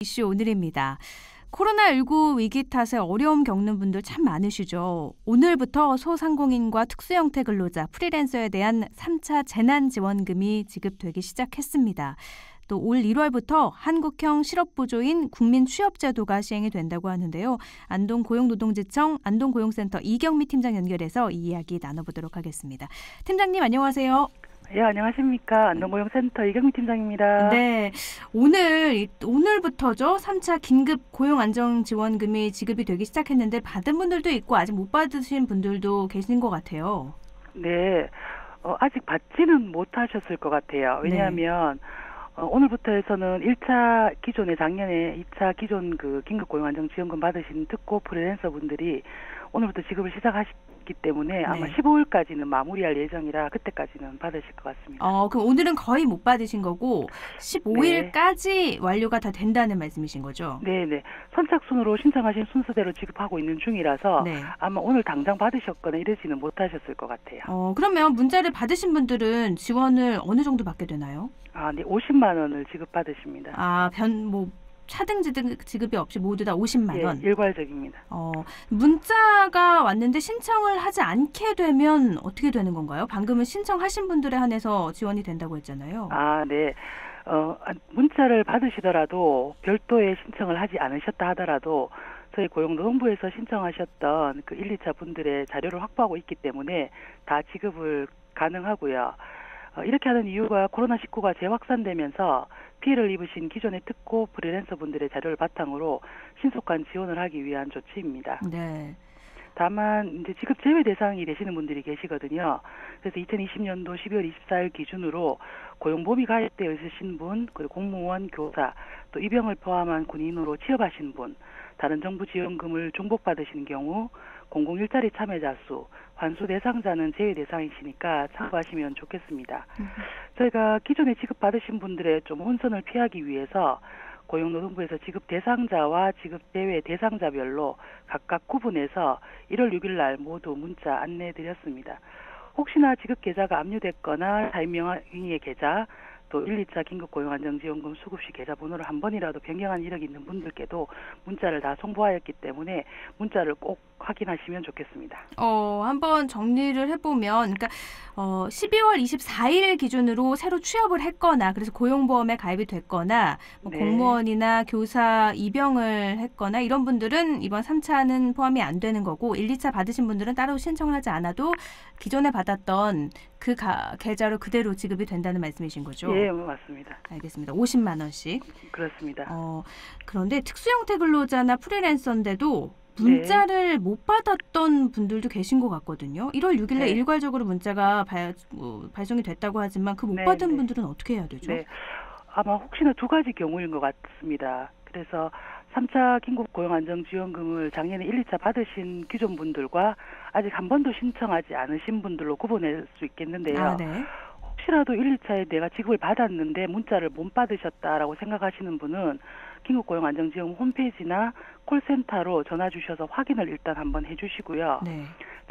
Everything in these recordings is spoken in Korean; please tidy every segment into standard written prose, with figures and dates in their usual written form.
이슈 오늘입니다. 코로나19 위기 탓에 어려움 겪는 분들 참 많으시죠. 오늘부터 소상공인과 특수형태 근로자, 프리랜서에 대한 3차 재난지원금이 지급되기 시작했습니다. 또 올 1월부터 한국형 실업보조인 국민취업제도가 시행이 된다고 하는데요. 안동고용노동지청 안동고용센터 이경미 팀장 연결해서 이 이야기 나눠보도록 하겠습니다. 팀장님 안녕하세요. 예, 안녕하십니까. 안동고용센터 이경미 팀장입니다. 네, 오늘부터죠. 3차 긴급 고용안정지원금이 지급이 되기 시작했는데 받은 분들도 있고 아직 못 받으신 분들도 계신 것 같아요. 네, 아직 받지는 못하셨을 것 같아요. 왜냐하면 오늘부터 해서는 1차 기존에 작년에 2차 기존 그 긴급 고용안정지원금 받으신 특고 프리랜서 분들이 오늘부터 지급을 시작하셨기 때문에 아마 15일까지는 마무리할 예정이라 그때까지는 받으실 것 같습니다. 그럼 오늘은 거의 못 받으신 거고 15일까지 완료가 다 된다는 말씀이신 거죠? 네네. 선착순으로 신청하신 순서대로 지급하고 있는 중이라서 아마 오늘 당장 받으셨거나 이러지는 못하셨을 것 같아요. 그러면 문자를 받으신 분들은 지원을 어느 정도 받게 되나요? 네, 50만 원을 지급받으십니다. 차등 지급이 없이 모두 다 50만 원. 예, 일괄적입니다. 문자가 왔는데 신청을 하지 않게 되면 어떻게 되는 건가요? 방금은 신청하신 분들에 한해서 지원이 된다고 했잖아요. 네. 문자를 받으시더라도 별도의 신청을 하지 않으셨다 하더라도 저희 고용노동부에서 신청하셨던 그 1, 2차 분들의 자료를 확보하고 있기 때문에 다 지급을 가능하고요. 이렇게 하는 이유가 코로나19가 재확산되면서 피해를 입으신 기존의 특고 프리랜서 분들의 자료를 바탕으로 신속한 지원을 하기 위한 조치입니다. 네. 다만 이제 지급 제외 대상이 되시는 분들이 계시거든요. 그래서 2020년도 12월 24일 기준으로 고용보험이 가입되어 있으신 분, 그리고 공무원, 교사, 또 입영을 포함한 군인으로 취업하신 분, 다른 정부 지원금을 중복받으시는 경우 공공 일자리 참여자 수, 환수 대상자는 제외 대상이시니까 참고하시면 좋겠습니다. 저희가 기존에 지급받으신 분들의 좀 혼선을 피하기 위해서 고용노동부에서 지급 대상자와 지급 제외 대상자별로 각각 구분해서 1월 6일 날 모두 문자 안내해드렸습니다. 혹시나 지급 계좌가 압류됐거나 자인명의의 계좌, 또 1, 2차 긴급고용안정지원금 수급시 계좌번호를 한 번이라도 변경한 이력이 있는 분들께도 문자를 다 송부하였기 때문에 문자를 꼭 확인하시면 좋겠습니다. 한번 정리를 해보면, 그러니까 12월 24일 기준으로 새로 취업을 했거나, 그래서 고용보험에 가입이 됐거나, 공무원이나 교사 입영을 했거나 이런 분들은 이번 3차는 포함이 안 되는 거고, 1, 2차 받으신 분들은 따로 신청을 하지 않아도 기존에 받았던 그 계좌로 그대로 지급이 된다는 말씀이신 거죠? 예, 맞습니다. 알겠습니다. 50만 원씩. 그렇습니다. 그런데 특수형태 근로자나 프리랜서인데도 문자를 못 받았던 분들도 계신 것 같거든요. 1월 6일 날 일괄적으로 문자가 발송이 됐다고 하지만 그 못 받은 분들은 어떻게 해야 되죠? 아마 혹시나 두 가지 경우인 것 같습니다. 그래서 3차 긴급고용안정지원금을 작년에 1, 2차 받으신 기존 분들과 아직 한 번도 신청하지 않으신 분들로 구분할 수 있겠는데요. 혹시라도 1, 2차에 내가 지급을 받았는데 문자를 못 받으셨다라고 생각하시는 분은 긴급고용안정지원금 홈페이지나 콜센터로 전화 주셔서 확인을 일단 한번 해주시고요.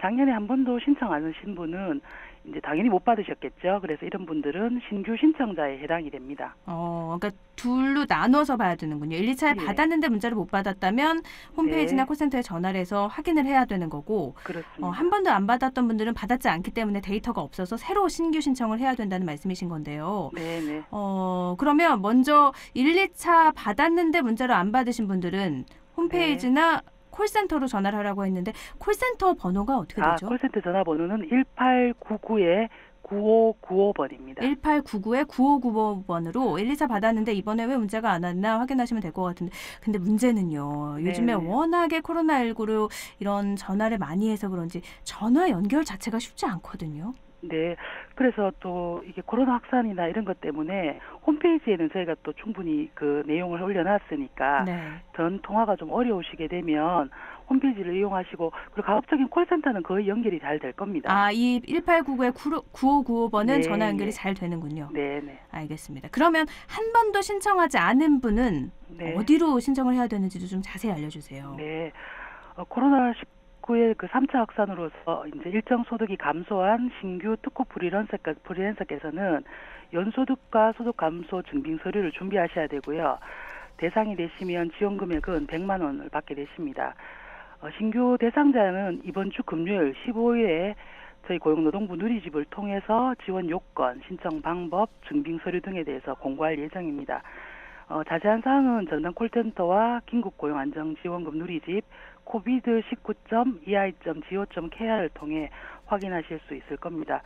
작년에 한 번도 신청 안 하신 분은 이제 당연히 못 받으셨겠죠. 그래서 이런 분들은 신규 신청자에 해당이 됩니다. 그러니까 둘로 나눠서 봐야 되는군요. 1, 2차에 받았는데 문자를 못 받았다면 홈페이지나 콜센터에 전화를 해서 확인을 해야 되는 거고, 그렇습니다. 한 번도 안 받았던 분들은 받았지 않기 때문에 데이터가 없어서 새로 신규 신청을 해야 된다는 말씀이신 건데요. 그러면 먼저 1, 2차 받았는데 문자를 안 받으신 분들은 홈페이지나 콜센터로 전화를 하라고 했는데 콜센터 번호가 어떻게 되죠? 콜센터 전화번호는 1899-9595번입니다. 1899-9595번으로 1, 2차 받았는데 이번에 왜 문자가 안 왔나 확인하시면 될 것 같은데, 근데 문제는요. 요즘에 워낙에 코로나19로 이런 전화를 많이 해서 그런지 전화 연결 자체가 쉽지 않거든요. 네. 그래서 또 이게 코로나 확산이나 이런 것 때문에 홈페이지에는 저희가 또 충분히 그 내용을 올려놨으니까 전 통화가 좀 어려우시게 되면 홈페이지를 이용하시고, 그리고 가급적인 콜센터는 거의 연결이 잘 될 겁니다. 이 1899-9595번은 전화 연결이 잘 되는군요. 네네. 알겠습니다. 그러면 한 번도 신청하지 않은 분은 어디로 신청을 해야 되는지도 좀 자세히 알려주세요. 코로나19의 그 3차 확산으로서 이제 일정 소득이 감소한 신규 특고 프리랜서께서는 연소득과 소득 감소 증빙 서류를 준비하셔야 되고요. 대상이 되시면 지원 금액은 100만 원을 받게 되십니다. 신규 대상자는 이번 주 금요일 15일에 저희 고용노동부 누리집을 통해서 지원 요건, 신청 방법, 증빙 서류 등에 대해서 공고할 예정입니다. 자세한 사항은 전담 콜센터와 긴급고용안정지원금 누리집 covid19.ei.go.kr을 통해 확인하실 수 있을 겁니다.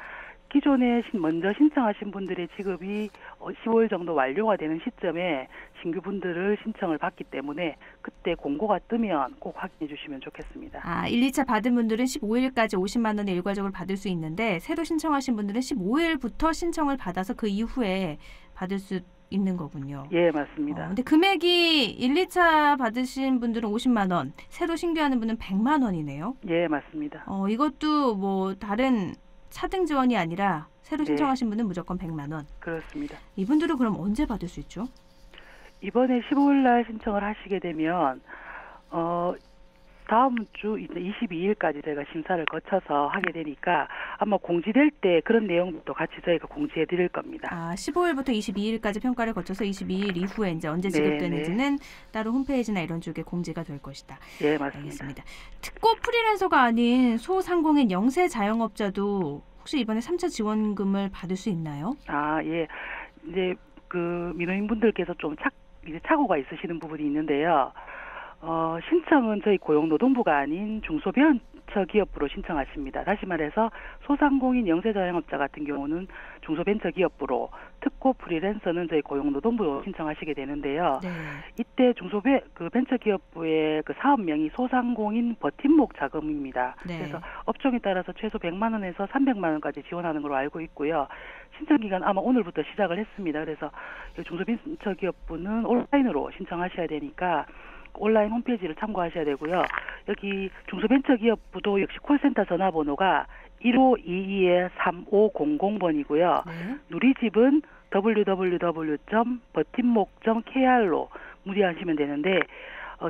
기존에 먼저 신청하신 분들의 지급이 15일 정도 완료가 되는 시점에 신규 분들을 신청을 받기 때문에 그때 공고가 뜨면 꼭 확인해 주시면 좋겠습니다. 1, 2차 받은 분들은 15일까지 50만 원을 일괄적으로 받을 수 있는데 새로 신청하신 분들은 15일부터 신청을 받아서 그 이후에 받을 수 있는 거군요. 예, 맞습니다. 근데 금액이 1, 2차 받으신 분들은 50만 원, 새로 신규하는 분은 100만 원이네요. 예, 맞습니다. 이것도 뭐 다른 차등 지원이 아니라 새로 신청하신 분은 무조건 100만 원. 그렇습니다. 이분들은 그럼 언제 받을 수 있죠? 이번에 15일 날 신청을 하시게 되면 다음 주 이제 22일까지 저희가 심사를 거쳐서 하게 되니까 아마 공지될 때 그런 내용도 같이 저희가 공지해 드릴 겁니다. 15일부터 22일까지 평가를 거쳐서 22일 이후에 이제 언제 지급되는지는 따로 홈페이지나 이런 쪽에 공지가 될 것이다. 예, 맞습니다. 알겠습니다. 특고 프리랜서가 아닌 소상공인 영세 자영업자도 혹시 이번에 3차 지원금을 받을 수 있나요? 예. 이제 그 민원인분들께서 좀 이제 착오가 있으시는 부분이 있는데요. 신청은 저희 고용노동부가 아닌 중소벤처기업부로 신청하십니다. 다시 말해서 소상공인 영세자영업자 같은 경우는 중소벤처기업부로, 특고 프리랜서는 저희 고용노동부로 신청하시게 되는데요. 네. 이때 벤처기업부의 그 사업명이 소상공인 버팀목 자금입니다. 네. 그래서 업종에 따라서 최소 100만 원에서 300만 원까지 지원하는 걸로 알고 있고요. 신청 기간 아마 오늘부터 시작을 했습니다. 그래서 중소벤처기업부는 온라인으로 신청하셔야 되니까 온라인 홈페이지를 참고하셔야 되고요. 여기 중소벤처기업부도 역시 콜센터 전화번호가 1522-3500번이고요. 네. 누리집은 www.버팀목.kr로 문의하시면 되는데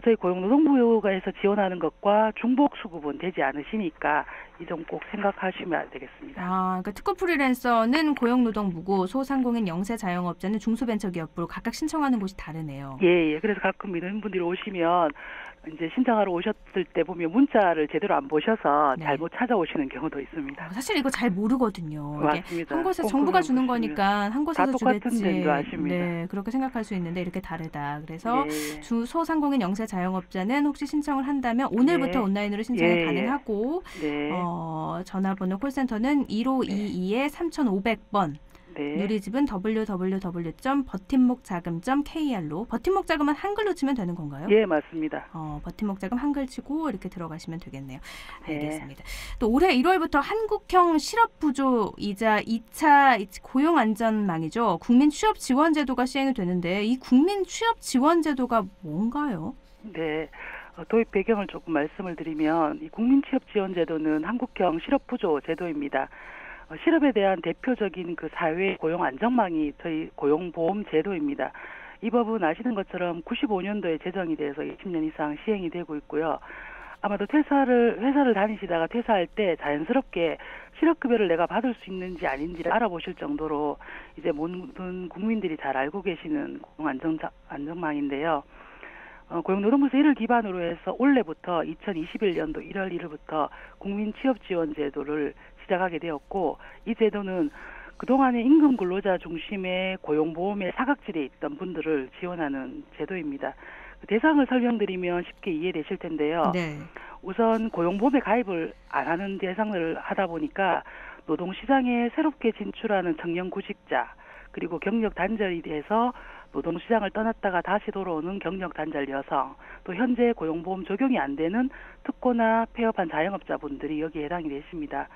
저희 고용노동부에서 지원하는 것과 중복수급은 되지 않으시니까 이 점 꼭 생각하시면 되겠습니다. 그러니까 특고 프리랜서는 고용노동부고 소상공인 영세자영업자는 중소벤처기업부로 각각 신청하는 곳이 다르네요. 예. 그래서 가끔 민원인분들이 오시면 이제 신청하러 오셨을 때 보면 문자를 제대로 안 보셔서 잘못 찾아오시는 경우도 있습니다. 사실 이거 잘 모르거든요. 맞습니다. 한 곳에 정부가 주는 거니까 한 곳에서 주겠지. 줄 아십니다. 네, 그렇게 생각할 수 있는데 이렇게 다르다. 그래서 소상공인 영세자영업자는 혹시 신청을 한다면 오늘부터 온라인으로 신청이 가능하고 전화번호 콜센터는 1522-3500번. 누리집은 www.버팀목자금.kr로 버팀목자금은 한글로 치면 되는 건가요? 예, 맞습니다. 버팀목자금 한글 치고 이렇게 들어가시면 되겠네요. 알겠습니다. 또 올해 1월부터 한국형 실업부조이자 2차 고용안전망이죠. 국민취업지원제도가 시행이 되는데 이 국민취업지원제도가 뭔가요? 네. 도입 배경을 조금 말씀을 드리면 이 국민취업지원제도는 한국형 실업부조 제도입니다. 실업에 대한 대표적인 그 사회 고용 안정망이 저희 고용보험제도입니다. 이 법은 아시는 것처럼 95년도에 제정이 돼서 20년 이상 시행이 되고 있고요. 아마도 회사를 다니시다가 퇴사할 때 자연스럽게 실업급여를 내가 받을 수 있는지 아닌지를 알아보실 정도로 이제 모든 국민들이 잘 알고 계시는 고용 안정망인데요. 고용노동부에서 이를 기반으로 해서 올해부터 2021년도 1월 1일부터 국민취업지원제도를 시작하게 되었고 이 제도는 그동안의 임금 근로자 중심의 고용보험에 사각지대에 있던 분들을 지원하는 제도입니다. 대상을 설명드리면 쉽게 이해되실 텐데요. 네. 우선 고용보험에 가입을 안 하는 대상을 하다 보니까 노동시장에 새롭게 진출하는 청년 구직자 그리고 경력 단절이 돼서 노동시장을 떠났다가 다시 돌아오는 경력 단절 여성, 또 현재 고용보험 적용이 안 되는 특고나 폐업한 자영업자분들이 여기에 해당이 되십니다.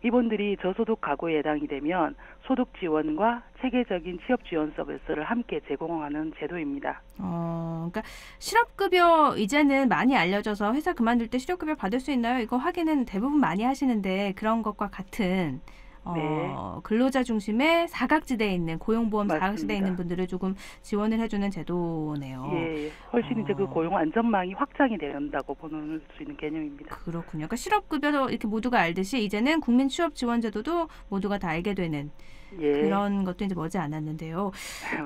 이분들이 저소득 가구에 해당이 되면 소득 지원과 체계적인 취업 지원 서비스를 함께 제공하는 제도입니다. 그러니까 실업급여 이제는 많이 알려져서 회사 그만둘 때 실업급여 받을 수 있나요? 이거 확인은 대부분 많이 하시는데 그런 것과 같은 네. 근로자 중심의 사각지대에 있는 고용보험 사각지대에 있는 맞습니다. 분들을 조금 지원을 해주는 제도네요. 예, 예. 훨씬 이제 그 어, 고용 안전망이 확장이 된다고 보는 수 있는 개념입니다. 그렇군요. 그러니까 실업급여도 이렇게 모두가 알듯이 이제는 국민취업지원제도도 모두가 다 알게 되는 예, 그런 것도 이제 머지 않았는데요.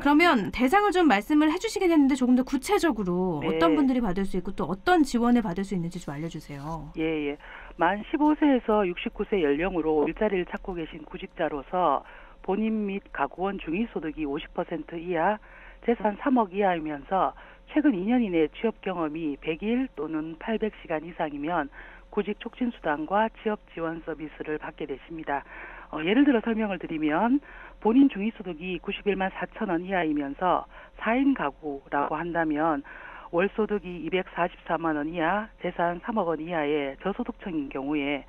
그러면 맞습니다. 대상을 좀 말씀을 해주시겠는데 조금 더 구체적으로 어떤 네. 분들이 받을 수 있고 또 어떤 지원을 받을 수 있는지 좀 알려주세요. 예, 예. 만 15세에서 69세 연령으로 일자리를 찾고 계신 구직자로서 본인 및 가구원 중위소득이 50% 이하, 재산 3억 이하이면서 최근 2년 이내 취업 경험이 100일 또는 800시간 이상이면 구직 촉진 수당과 취업 지원 서비스를 받게 되십니다. 예를 들어 설명을 드리면 본인 중위소득이 91만 4천 원 이하이면서 4인 가구라고 한다면 월소득이 244만 원 이하, 재산 3억 원 이하의 저소득층인 경우에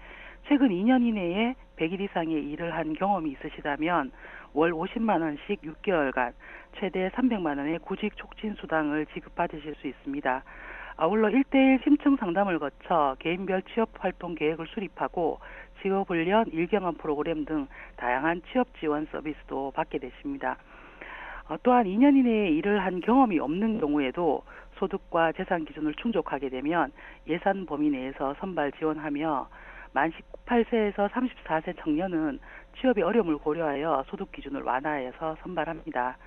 최근 2년 이내에 100일 이상의 일을 한 경험이 있으시다면 월 50만 원씩 6개월간 최대 300만 원의 구직 촉진 수당을 지급받으실 수 있습니다. 아울러 1대1 심층 상담을 거쳐 개인별 취업 활동 계획을 수립하고 직업훈련, 일경험 프로그램 등 다양한 취업 지원 서비스도 받게 되십니다. 또한 2년 이내에 일을 한 경험이 없는 경우에도 소득과 재산 기준을 충족하게 되면 예산 범위 내에서 선발 지원하며 만 18세에서 34세 청년은 취업의 어려움을 고려하여 소득 기준을 완화해서 선발합니다.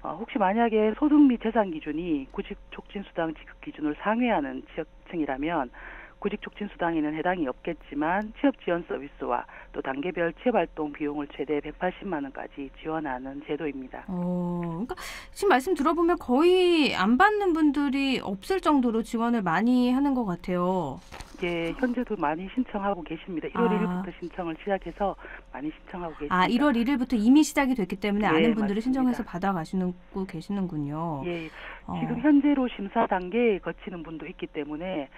혹시 만약에 소득 및 재산 기준이 구직 촉진 수당 지급 기준을 상회하는 취약층이라면 구직 촉진 수당에는 해당이 없겠지만 취업 지원 서비스와 또 단계별 취업 활동 비용을 최대 180만 원까지 지원하는 제도입니다. 그러니까 지금 말씀 들어보면 거의 안 받는 분들이 없을 정도로 지원을 많이 하는 것 같아요. 예, 현재도 많이 신청하고 계십니다. 1월 1일부터 신청을 시작해서 많이 신청하고 계십니다. 1월 1일부터 이미 시작이 됐기 때문에 예, 아는 분들이 맞습니다. 신청해서 받아가시는 계시는군요. 예, 어, 지금 현재로 심사 단계에 거치는 분도 있기 때문에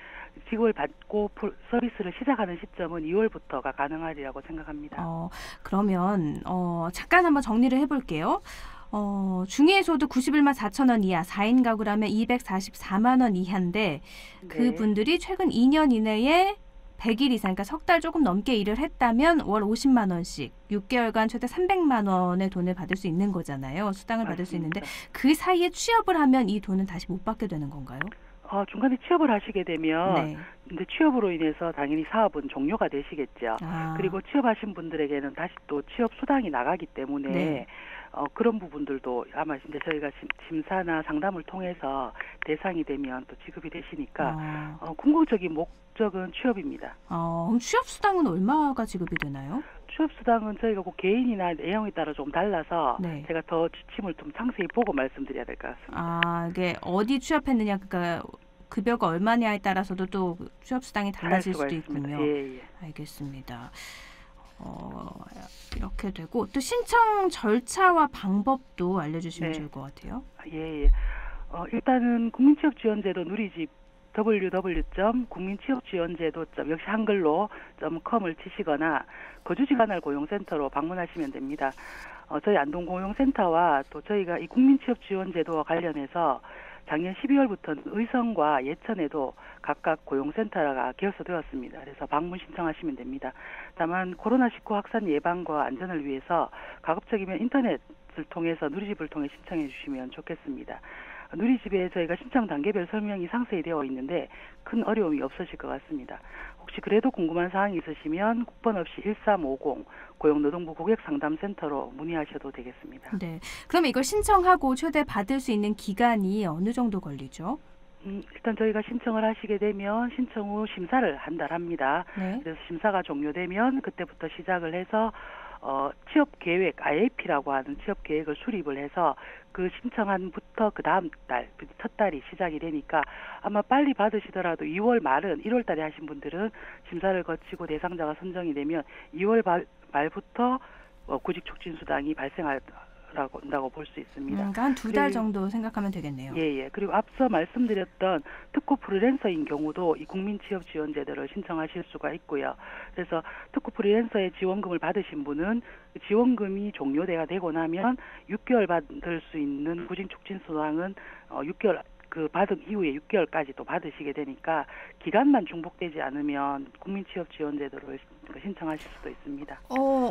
지급을 받고 서비스를 시작하는 시점은 2월부터가 가능하리라고 생각합니다. 그러면 잠깐 한번 정리를 해볼게요. 중위소득 91만 4천 원 이하, 4인 가구라면 244만 원 이하인데 네, 그분들이 최근 2년 이내에 100일 이상, 그러니까 석 달 조금 넘게 일을 했다면 월 50만 원씩 6개월간 최대 300만 원의 돈을 받을 수 있는 거잖아요. 수당을 받을 수 있는데 맞습니다. 그 사이에 취업을 하면 이 돈은 다시 못 받게 되는 건가요? 중간에 취업을 하시게 되면 네. 이제 취업으로 인해서 당연히 사업은 종료가 되시겠죠. 그리고 취업하신 분들에게는 다시 또 취업 수당이 나가기 때문에 네. 그런 부분들도 아마 이제 저희가 심사나 상담을 통해서 대상이 되면 또 지급이 되시니까 궁극적인 목적은 취업입니다. 그럼 취업 수당은 얼마가 지급이 되나요? 취업 수당은 저희가 그 개인이나 내용에 따라 좀 달라서 네. 제가 더 지침을 좀 상세히 보고 말씀드려야 될 것 같습니다. 이게 어디 취업했느냐, 그러니까 급여가 얼마냐에 따라서도 또 취업 수당이 달라질 수도 있습니다. 있군요. 예, 예. 알겠습니다. 이렇게 되고 또 신청 절차와 방법도 알려주시면 네. 좋을 것 같아요. 예, 예. 일단은 국민취업지원제도 누리집 www.국민취업지원제도. 역시 한글로 .com을 치시거나 거주지 관할 고용센터로 방문하시면 됩니다. 저희 안동고용센터와 또 저희가 이 국민취업지원제도와 관련해서 작년 12월부터는 의성과 예천에도 각각 고용센터가 개설되었습니다. 그래서 방문 신청하시면 됩니다. 다만 코로나19 확산 예방과 안전을 위해서 가급적이면 인터넷을 통해서 누리집을 통해 신청해 주시면 좋겠습니다. 누리집에 저희가 신청 단계별 설명이 상세히 되어 있는데 큰 어려움이 없으실 것 같습니다. 혹시 그래도 궁금한 사항이 있으시면 국번 없이 1350 고용노동부 고객상담센터로 문의하셔도 되겠습니다. 네. 그러면 이걸 신청하고 최대 받을 수 있는 기간이 어느 정도 걸리죠? 일단 저희가 신청을 하시게 되면 신청 후 심사를 한 달 합니다. 네. 그래서 심사가 종료되면 그때부터 시작을 해서 취업 계획 IAP라고 하는 취업 계획을 수립을 해서 그 신청한부터 그 다음 달, 첫 달이 시작이 되니까 아마 빨리 받으시더라도 2월 말은 1월 달에 하신 분들은 심사를 거치고 대상자가 선정이 되면 2월 말부터 구직 촉진 수당이 발생한다고 볼 수 있습니다. 그러니까 한 2달 정도 생각하면 되겠네요. 예. 그리고 앞서 말씀드렸던 특고 프리랜서인 경우도 이 국민취업지원제도를 신청하실 수가 있고요. 그래서 특고 프리랜서의 지원금을 받으신 분은 지원금이 종료가 되고 나면 6개월 받을 수 있는 구직 촉진 수당은 6개월 그 받은 이후에 6개월까지 또 받으시게 되니까 기간만 중복되지 않으면 국민취업지원제도를 신청하실 수도 있습니다.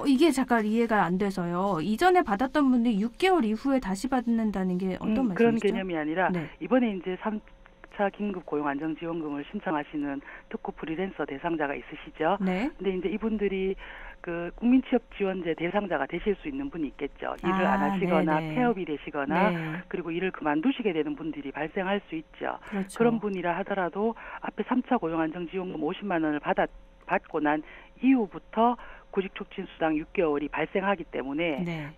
이게 잠깐 이해가 안 돼서요. 이전에 받았던 분들이 6개월 이후에 다시 받는다는 게 어떤 말씀이시죠? 그런 개념이 아니라 네. 이번에 이제 3차 긴급 고용 안정지원금을 신청하시는 특구 프리랜서 대상자가 있으시죠. 네. 근데 이제 이분들이 그 국민취업지원제 대상자가 되실 수 있는 분이 있겠죠. 일을 안 하시거나 네네. 폐업이 되시거나 네. 그리고 일을 그만두시게 되는 분들이 발생할 수 있죠. 그렇죠. 그런 분이라 하더라도 앞에 3차 고용안정지원금 50만 원을 받고 난 이후부터 구직촉진수당 6개월이 발생하기 때문에 네.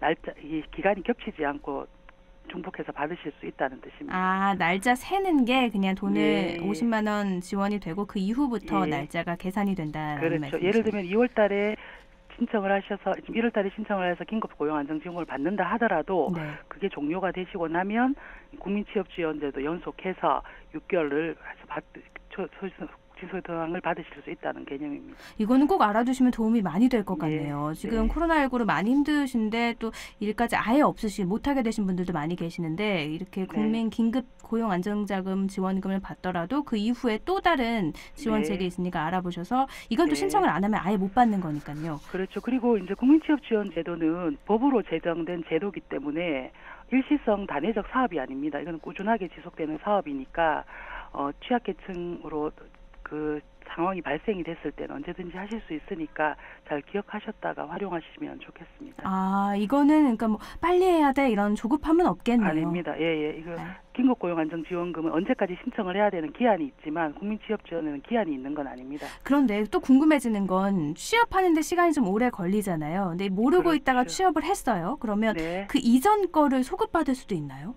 이 기간이 겹치지 않고 중복해서 받으실 수 있다는 뜻입니다. 아, 날짜 세는 게 그냥 돈을 예. 50만 원 지원이 되고 그 이후부터 예. 날짜가 계산이 된다는 그렇죠. 말씀이시죠? 예를 들면 2월 달에 신청을 하셔서 지금 1월 달에 신청을 해서 긴급 고용 안정지원금을 받는다 하더라도 네. 그게 종료가 되시고 나면 국민취업지원제도 연속해서 6개월을 지소당을 받으실 수 있다는 개념입니다. 이거는 꼭 알아두시면 도움이 많이 될 것 같네요. 네. 지금 네. 코로나19로 많이 힘드신데 또 일까지 아예 못하게 되신 분들도 많이 계시는데 이렇게 국민 긴급 고용 안정자금 지원금을 받더라도 그 이후에 또 다른 지원책이 있으니까 알아보셔서 이건 또 신청을 안 하면 아예 못 받는 거니까요. 그렇죠. 그리고 이제 국민취업지원제도는 법으로 제정된 제도이기 때문에 일시성 단회적 사업이 아닙니다. 이건 꾸준하게 지속되는 사업이니까 취약계층으로 그 상황이 발생이 됐을 때는 언제든지 하실 수 있으니까 잘 기억하셨다가 활용하시면 좋겠습니다. 아, 이거는 그러니까 뭐 빨리 해야 돼 이런 조급함은 없겠네요. 아닙니다. 예. 이거 긴급고용안정지원금은 언제까지 신청을 해야 되는 기한이 있지만 국민취업지원에는 기한이 있는 건 아닙니다. 그런데 또 궁금해지는 건 취업하는데 시간이 좀 오래 걸리잖아요. 근데 모르고 그렇죠. 있다가 취업을 했어요. 그러면 네. 그 이전 거를 소급받을 수도 있나요?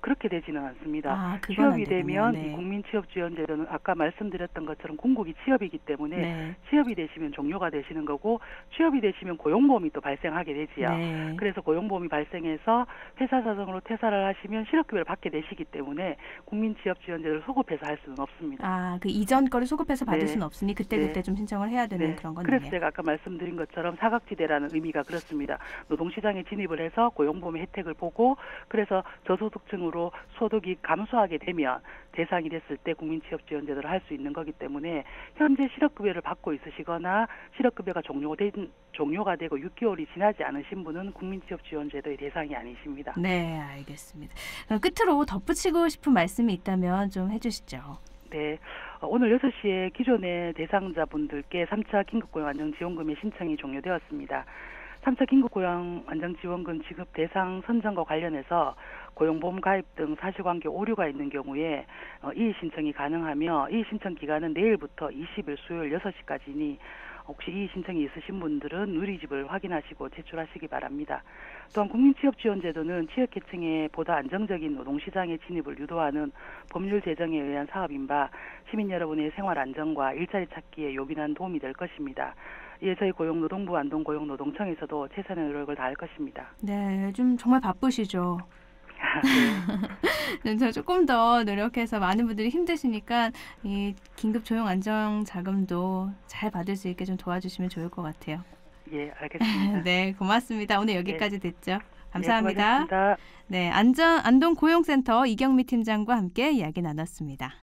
그렇게 되지는 않습니다. 그건 취업이 안 되군요. 되면 네. 이 국민취업지원제도는 아까 말씀드렸던 것처럼 궁극이 취업이기 때문에 네. 취업이 되시면 종료가 되시는 거고 취업이 되시면 고용보험이 또 발생하게 되지요. 네. 그래서 고용보험이 발생해서 회사 사정으로 퇴사를 하시면 실업급여를 받게 되시기 때문에 국민취업지원제도를 소급해서 할 수는 없습니다. 그 이전 거를 소급해서 받을 네. 수는 없으니 그때 좀 신청을 해야 되는 그런 거네요. 그래서 제가 아까 말씀드린 것처럼 사각지대라는 의미가 그렇습니다. 노동시장에 진입을 해서 고용보험의 혜택을 보고 그래서 저소득층으로 소득이 감소하게 되면 대상이 됐을 때 국민취업지원제도를 할 수 있는 거기 때문에 현재 실업급여를 받고 있으시거나 실업급여가 종료가 되고 6개월이 지나지 않으신 분은 국민취업지원제도의 대상이 아니십니다. 네, 알겠습니다. 그럼 끝으로 덧붙이고 싶은 말씀이 있다면 좀 해주시죠. 네, 오늘 6시에 기존의 대상자분들께 3차 긴급고용안정지원금의 신청이 종료되었습니다. 3차 긴급고용안정지원금 지급 대상 선정과 관련해서 고용보험 가입 등 사실관계 오류가 있는 경우에 이의 신청이 가능하며 이의 신청 기간은 내일부터 20일 수요일 6시까지니 혹시 이의 신청이 있으신 분들은 누리집을 확인하시고 제출하시기 바랍니다. 또한 국민취업지원제도는 취약계층의 보다 안정적인 노동시장의 진입을 유도하는 법률 제정에 의한 사업인 바 시민 여러분의 생활 안정과 일자리 찾기에 요긴한 도움이 될 것입니다. 이에 저희 고용노동부 안동고용노동청에서도 최선의 노력을 다할 것입니다. 네, 요즘 정말 바쁘시죠? 네. 조금 더 노력해서 많은 분들이 힘드시니까 이 긴급 조용 안정 자금도 잘 받을 수 있게 좀 도와주시면 좋을 것 같아요. 예, 알겠습니다. 네, 고맙습니다. 오늘 여기까지 듣죠. 감사합니다. 네, 네, 안동 고용센터 이경미 팀장과 함께 이야기 나눴습니다.